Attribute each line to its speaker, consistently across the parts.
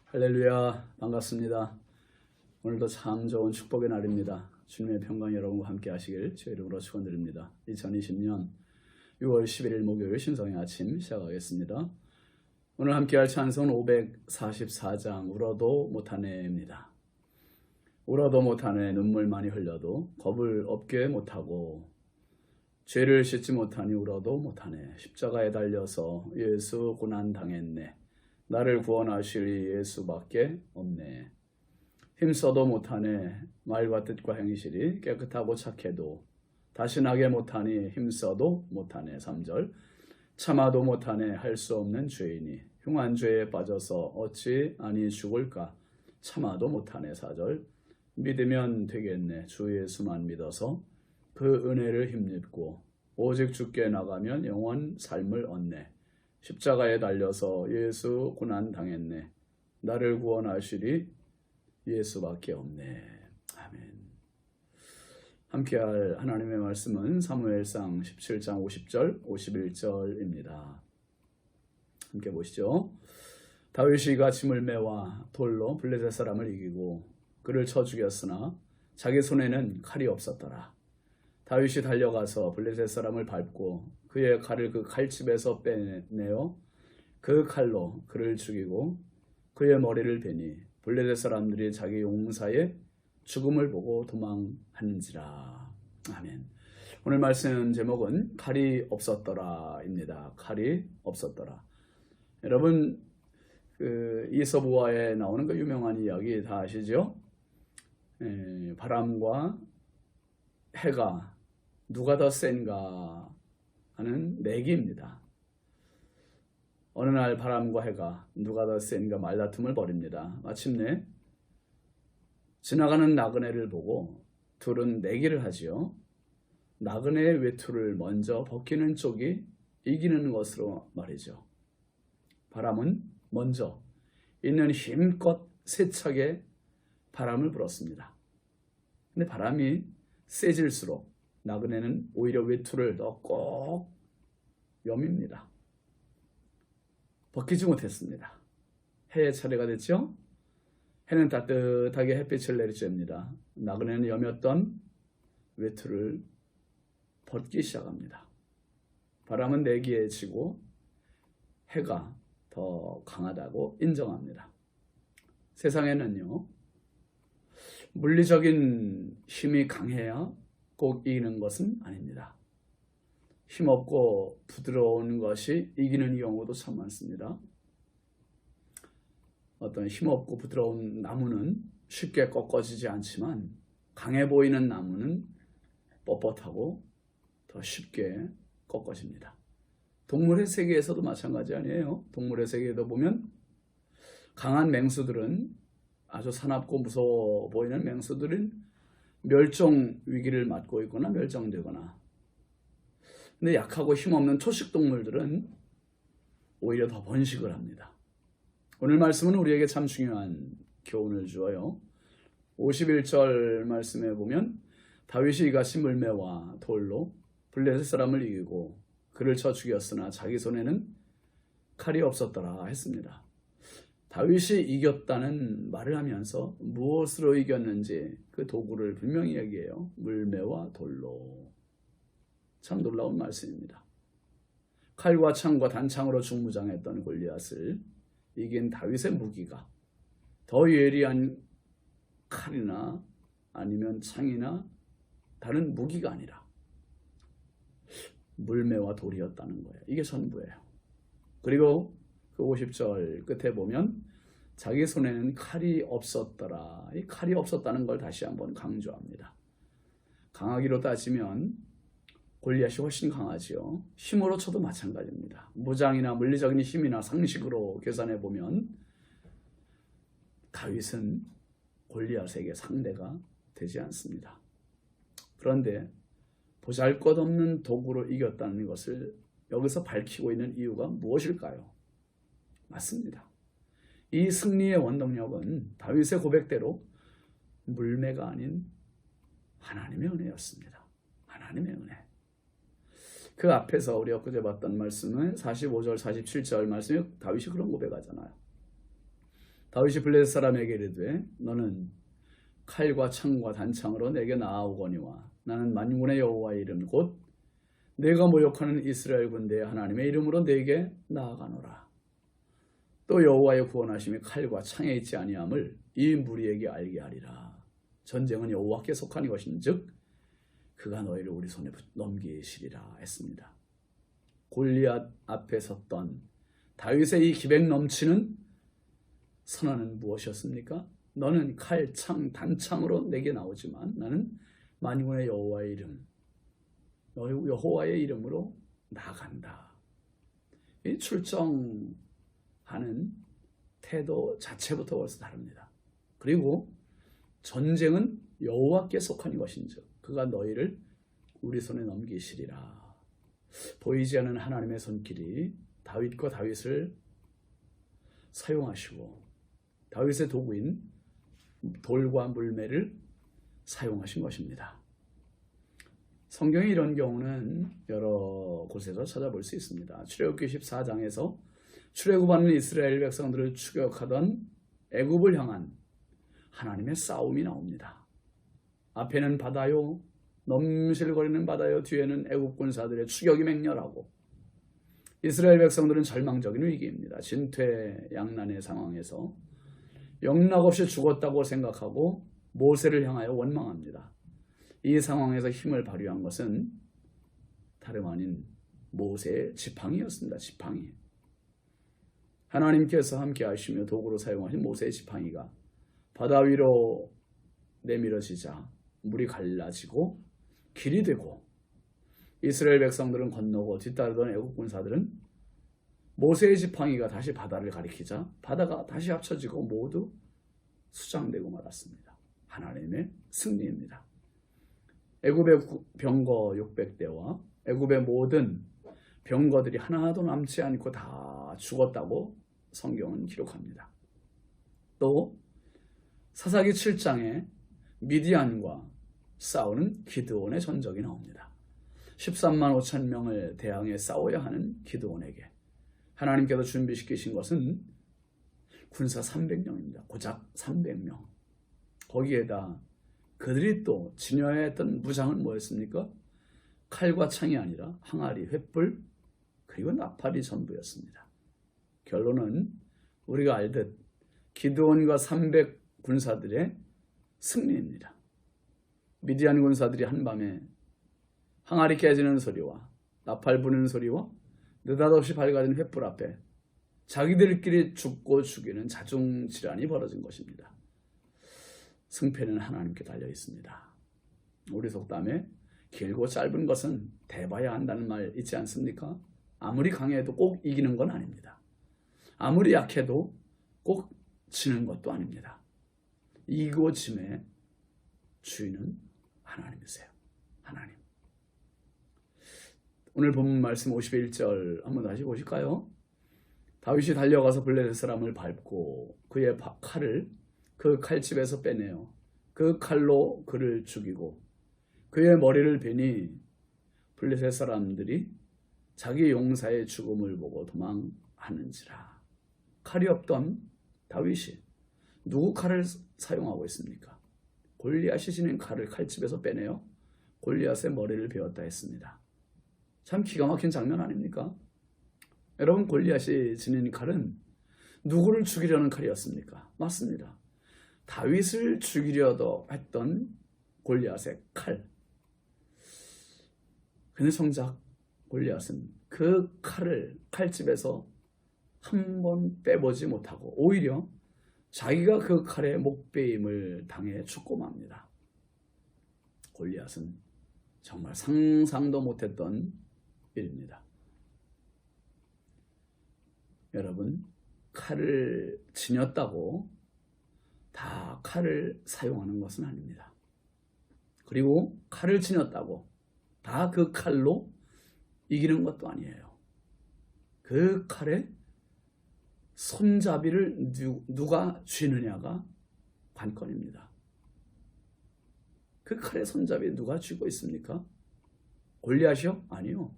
Speaker 1: 할렐루야, 반갑습니다. 오늘도 참 좋은 축복의 날입니다. 주님의 평강 여러분과 함께 하시길 주의 이름으로 축원드립니다. 2020년 6월 11일 목요일 신성의 아침 시작하겠습니다. 오늘 함께 할 찬송은 544장 울어도 못하네입니다. 울어도 못하네, 눈물 많이 흘려도 겁을 없게 못하고 죄를 씻지 못하니 울어도 못하네, 십자가에 달려서 예수 고난 당했네, 나를 구원하실 예수밖에 없네. 힘써도 못하네, 말과 뜻과 행실이 깨끗하고 착해도 다시 나게 못하니 힘써도 못하네. 3절 참아도 못하네, 할 수 없는 죄이니 흉한 죄에 빠져서 어찌 아니 죽을까. 참아도 못하네. 4절 믿으면 되겠네, 주 예수만 믿어서 그 은혜를 힘입고 오직 주께 나가면 영원 삶을 얻네. 십자가에 달려서 예수 고난 당했네, 나를 구원하시리 예수밖에 없네. 아멘. 함께할 하나님의 말씀은 사무엘상 17장 50절 51절입니다. 함께 보시죠. 다윗이 이같이 물매와 돌로 블레셋 사람을 이기고 그를 쳐 죽였으나 자기 손에는 칼이 없었더라. 다윗이 달려가서 블레셋 사람을 밟고 그의 칼을 그 칼집에서 빼내어 그 칼로 그를 죽이고 그의 머리를 베니 블레셋 사람들이 자기 용사의 죽음을 보고 도망하는지라. 아멘. 오늘 말씀 제목은 칼이 없었더라입니다. 칼이 없었더라. 여러분, 이솝우화에 나오는 그 유명한 이야기 다 아시죠? 바람과 해가 누가 더 센가 하는 내기입니다. 어느 날 바람과 해가 누가 더 센가 말다툼을 벌입니다. 마침내 지나가는 나그네를 보고 둘은 내기를 하지요. 나그네의 외투를 먼저 벗기는 쪽이 이기는 것으로 말이죠. 바람은 먼저 있는 힘껏 세차게 바람을 불었습니다. 근데 바람이 세질수록 나그네는 오히려 외투를 더 꼭 여밉니다. 벗기지 못했습니다. 해의 차례가 됐죠. 해는 따뜻하게 햇빛을 내리쬐입니다. 나그네는 여몄던 외투를 벗기 시작합니다. 바람은 내기에 지고 해가 더 강하다고 인정합니다. 세상에는요, 물리적인 힘이 강해야 꼭 이기는 것은 아닙니다. 힘없고 부드러운 것이 이기는 경우도 참 많습니다. 어떤 힘없고 부드러운 나무는 쉽게 꺾어지지 않지만 강해 보이는 나무는 뻣뻣하고 더 쉽게 꺾어집니다. 동물의 세계에서도 마찬가지 아니에요. 동물의 세계에도 보면 강한 맹수들은, 아주 사납고 무서워 보이는 맹수들은 멸종 위기를 맞고 있거나 멸종되거나, 근데 약하고 힘없는 초식 동물들은 오히려 더 번식을 합니다. 오늘 말씀은 우리에게 참 중요한 교훈을 주어요. 51절 말씀에 보면 다윗이 이같이 물매와 돌로 블레셋 사람을 이기고 그를 쳐 죽였으나 자기 손에는 칼이 없었더라 했습니다. 다윗이 이겼다는 말을 하면서 무엇으로 이겼는지 그 도구를 분명히 얘기해요. 물매와 돌로. 참 놀라운 말씀입니다. 칼과 창과 단창으로 중무장했던 골리앗을 이긴 다윗의 무기가 더 예리한 칼이나 아니면 창이나 다른 무기가 아니라 물매와 돌이었다는 거예요. 이게 전부예요. 그리고 그 50절 끝에 보면 자기 손에는 칼이 없었더라. 이 칼이 없었다는 걸 다시 한번 강조합니다. 강하기로 따지면 골리앗이 훨씬 강하지요. 힘으로 쳐도 마찬가지입니다. 무장이나 물리적인 힘이나 상식으로 계산해 보면 다윗은 골리앗에게 상대가 되지 않습니다. 그런데 보잘것없는 도구로 이겼다는 것을 여기서 밝히고 있는 이유가 무엇일까요? 맞습니다. 이 승리의 원동력은 다윗의 고백대로 물매가 아닌 하나님의 은혜였습니다. 하나님의 은혜. 그 앞에서 우리 엊그제 봤던 말씀은 45절 47절 말씀에 다윗이 그런 고백하잖아요. 다윗이 블레셋 사람에게 이르되 너는 칼과 창과 단창으로 내게 나아오거니와 나는 만군의 여호와의 이름 곧 내가 모욕하는 이스라엘 군대의 하나님의 이름으로 내게 나아가노라. 또 여호와의 구원하심이 칼과 창에 있지 아니함을 이 무리에게 알게 하리라. 전쟁은 여호와께 속한 것인즉 그가 너희를 우리 손에 넘기시리라 했습니다. 골리앗 앞에 섰던 다윗의 이 기백 넘치는 선언은 무엇이었습니까? 너는 칼, 창, 단창으로 내게 나오지만 나는 만군의 여호와의 이름, 너희 여호와의 이름으로 나간다. 이 출정하는 태도 자체부터 벌써 다릅니다. 그리고 전쟁은 여호와께 속한 것인즉 그가 너희를 우리 손에 넘기시리라. 보이지 않는 하나님의 손길이 다윗과 다윗을 사용하시고 다윗의 도구인 돌과 물매를 사용하신 것입니다. 성경에 이런 경우는 여러 곳에서 찾아볼 수 있습니다. 출애굽기 14장에서 출애굽하는 이스라엘 백성들을 추격하던 애굽을 향한 하나님의 싸움이 나옵니다. 앞에는 바다요, 넘실거리는 바다요, 뒤에는 애굽 군사들의 추격이 맹렬하고 이스라엘 백성들은 절망적인 위기입니다. 진퇴양난의 상황에서 영락없이 죽었다고 생각하고 모세를 향하여 원망합니다. 이 상황에서 힘을 발휘한 것은 다름 아닌 모세의 지팡이였습니다. 지팡이. 하나님께서 함께 하시며 도구로 사용하신 모세의 지팡이가 바다 위로 내밀어지자 물이 갈라지고 길이 되고 이스라엘 백성들은 건너고 뒤따르던 애국 군사들은 모세의 지팡이가 다시 바다를 가리키자 바다가 다시 합쳐지고 모두 수장되고 말았습니다. 하나님의 승리입니다. 애굽의 병거 600대와 애굽의 모든 병거들이 하나도 남지 않고 다 죽었다고 성경은 기록합니다. 또 사사기 7장에 미디안과 싸우는 기드온의 전적이 나옵니다. 13만 5천 명을 대항해 싸워야 하는 기드온에게 하나님께서 준비시키신 것은 군사 300명입니다. 고작 300명. 거기에다 그들이 또 지녀야 했던 무장은 뭐였습니까? 칼과 창이 아니라 항아리, 횃불, 그리고 나팔이 전부였습니다. 결론은 우리가 알듯 기드온과 300 군사들의 승리입니다. 미디안 군사들이 한밤에 항아리 깨지는 소리와 나팔 부는 소리와 느닷없이 밝아진 횃불 앞에 자기들끼리 죽고 죽이는 자중질환이 벌어진 것입니다. 승패는 하나님께 달려 있습니다. 우리 속담에 길고 짧은 것은 대봐야 한다는 말 있지 않습니까? 아무리 강해도 꼭 이기는 건 아닙니다. 아무리 약해도 꼭 지는 것도 아닙니다. 이기고 짐의 주인은 하나님이세요. 하나님. 오늘 본문 말씀 51절 한번 다시 보실까요? 다윗이 달려가서 블레셋 사람을 밟고 그의 칼을 그 칼집에서 빼내어 그 칼로 그를 죽이고 그의 머리를 베니 블레셋 사람들이 자기 용사의 죽음을 보고 도망하는지라. 칼이 없던 다윗이 누구 칼을 사용하고 있습니까? 골리앗이 지닌 칼을 칼집에서 빼내어 골리앗의 머리를 베었다 했습니다. 참 기가 막힌 장면 아닙니까? 여러분, 골리앗이 지닌 칼은 누구를 죽이려는 칼이었습니까? 맞습니다. 다윗을 죽이려도 했던 골리앗의 칼. 근데 정작 골리앗은 그 칼을 칼집에서 한 번 빼보지 못하고 오히려 자기가 그 칼에 목베임을 당해 죽고 맙니다. 골리앗은 정말 상상도 못했던 일입니다. 여러분, 칼을 지녔다고 다 칼을 사용하는 것은 아닙니다. 그리고 칼을 지녔다고 다 그 칼로 이기는 것도 아니에요. 그 칼의 손잡이를 누가 쥐느냐가 관건입니다. 그 칼의 손잡이 누가 쥐고 있습니까? 골리앗이요? 아니요.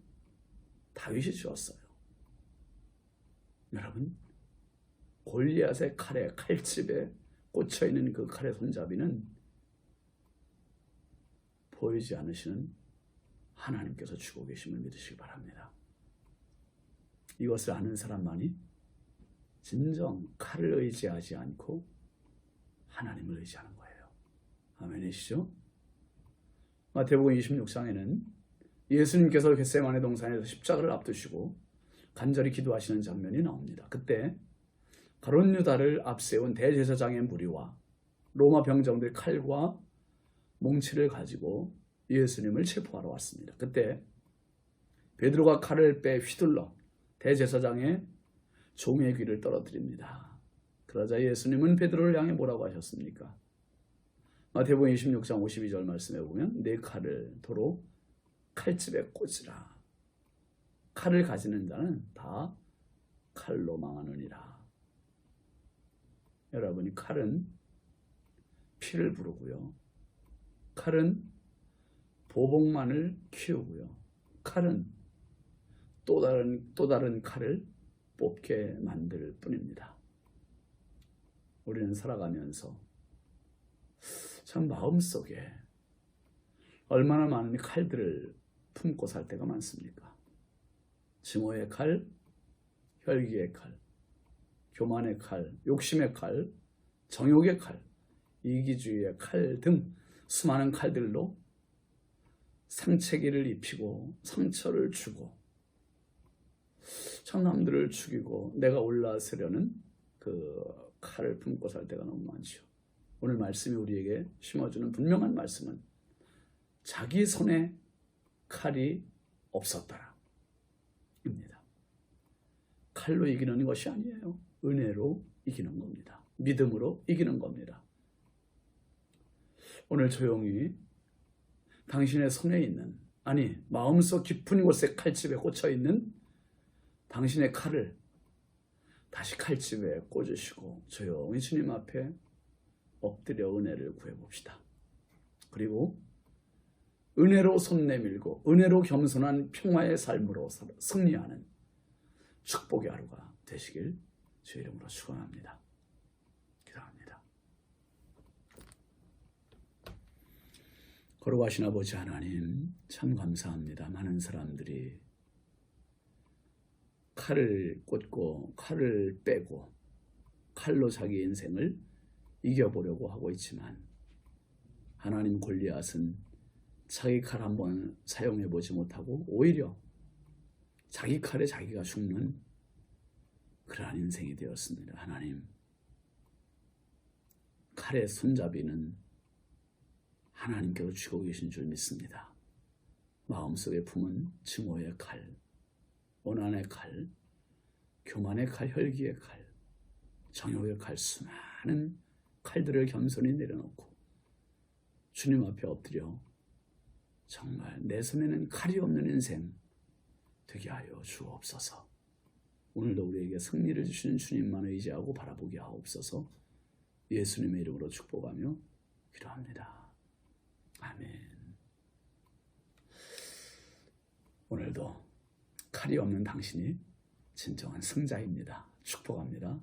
Speaker 1: 다윗이 쥐었어요. 여러분, 골리앗의 칼에 칼집에 꽂혀 있는 그 칼의 손잡이는 보이지 않으시는 하나님께서 쥐고 계심을 믿으시기 바랍니다. 이것을 아는 사람만이 진정 칼을 의지하지 않고 하나님을 의지하는 거예요. 아멘이시죠? 마태복음 26장에는 예수님께서 겟세마네 동산에서 십자가를 앞두시고 간절히 기도하시는 장면이 나옵니다. 그때 가룟 유다를 앞세운 대제사장의 무리와 로마 병정들이 칼과 몽치를 가지고 예수님을 체포하러 왔습니다. 그때 베드로가 칼을 빼 휘둘러 대제사장의 종의 귀를 떨어뜨립니다. 그러자 예수님은 베드로를 향해 뭐라고 하셨습니까? 마태복음 26장 52절 말씀에 보면 내 칼을 도로 칼집에 꽂으라. 칼을 가지는 자는 다 칼로 망하느니라. 여러분이 칼은 피를 부르고요. 칼은 보복만을 키우고요. 칼은 또 다른 칼을 뽑게 만들 뿐입니다. 우리는 살아가면서 참 마음속에 얼마나 많은 칼들을 품고 살 때가 많습니까? 증오의 칼, 혈기의 칼, 교만의 칼, 욕심의 칼, 정욕의 칼, 이기주의의 칼 등 수많은 칼들로 상체기를 입히고 상처를 주고 참 남들을 죽이고 내가 올라서려는 그 칼을 품고 살 때가 너무 많죠. 오늘 말씀이 우리에게 심어주는 분명한 말씀은 자기 손에 칼이 없었더라 입니다. 칼로 이기는 것이 아니에요. 은혜로 이기는 겁니다. 믿음으로 이기는 겁니다. 오늘 조용히 당신의 손에 있는, 아니 마음속 깊은 곳에 칼집에 꽂혀 있는 당신의 칼을 다시 칼집에 꽂으시고 조용히 주님 앞에 엎드려 은혜를 구해봅시다. 그리고 은혜로 손 내밀고 은혜로 겸손한 평화의 삶으로 승리하는 축복의 하루가 되시길 주의 이름으로 축원합니다. 기도합니다. 거룩하신 아버지 하나님, 참 감사합니다. 많은 사람들이 칼을 꽂고 칼을 빼고 칼로 자기 인생을 이겨보려고 하고 있지만 하나님 골리앗은 자기 칼 한번 사용해보지 못하고 오히려 자기 칼에 자기가 죽는 그러한 인생이 되었습니다. 하나님, 칼의 손잡이는 하나님께서 쥐고 계신 줄 믿습니다. 마음속에 품은 증오의 칼, 원한의 칼, 교만의 칼, 혈기의 칼, 정욕의 칼, 수많은 칼들을 겸손히 내려놓고 주님 앞에 엎드려 정말 내 손에는 칼이 없는 인생 되게 하여 주옵소서. 오늘도 우리에게 승리를 주시는 주님만 의지하고 바라보게 하옵소서. 예수님의 이름으로 축복하며 기도합니다. 아멘. 오늘도 칼이 없는 당신이 진정한 승자입니다. 축복합니다.